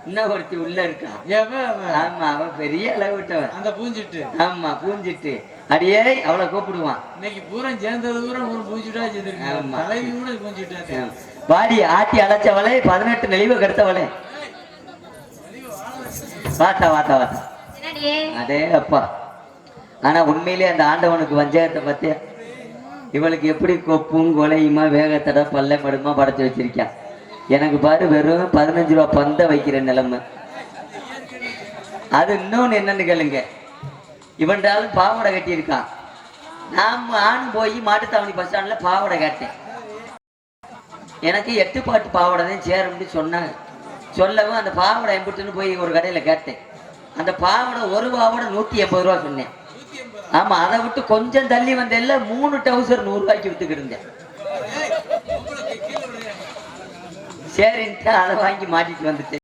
இன்னும் ஒருத்தி உள்ள இருக்கா. ஆமா, அவன் பெரிய அளவு விட்டவன். அந்த பூஞ்சிட்டு. ஆமா, பூஞ்சிட்டு அடியே அவளை கூப்பிடுவான். இன்னைக்கு பூரம் சேர்ந்தது பூரம் ஒரு பூஞ்சிட்டா சேர்ந்துருக்கு. தலைவி கூட பூஞ்சிட்டா. வாடி ஆட்டி அழைச்சவளே, 18 நெளிவு கெடுத்தவளே. வாத்தா வாத்தா வாத்தா. அதே அப்பா. ஆனா உண்மையிலே அந்த ஆண்டவனுக்கு வஞ்சகத்தை பத்தியா, இவளுக்கு எப்படி கொப்பும் கொலையுமா வேகத்தடை பல்ல மடுமா படைச்சு வச்சிருக்கான். எனக்கு பாரு வெறும் 15 ரூபா பந்த வைக்கிற நிலைமை. அது இன்னொன்னு என்னன்னு கேளுங்க, இவன்றாலும் பாவாடை கட்டியிருக்கான். நானும் போய் மாட்டுத்தாவணி பஸ் ஸ்டாண்ட்ல பாவாடை கேட்டேன். எனக்கு 8 பாட்டு பாவாடை தான் சேரும்னு சொன்னாங்க. சொல்லவும் அந்த பாவாடை எம்பிட்டுன்னு போய் ஒரு கடையில கேட்டேன். அந்த பாவாடை ஒரு பாவாடை 180 ரூபா சொன்னேன். ஆமா, அதை விட்டு கொஞ்சம் தள்ளி வந்தேன்ல 3 டவுசர் 100 ரூபாய்க்கு வித்துக்கிட்டு இருந்தேன். சரின்ட்டு அதை வாங்கி மாட்டிட்டு வந்துட்டேன்.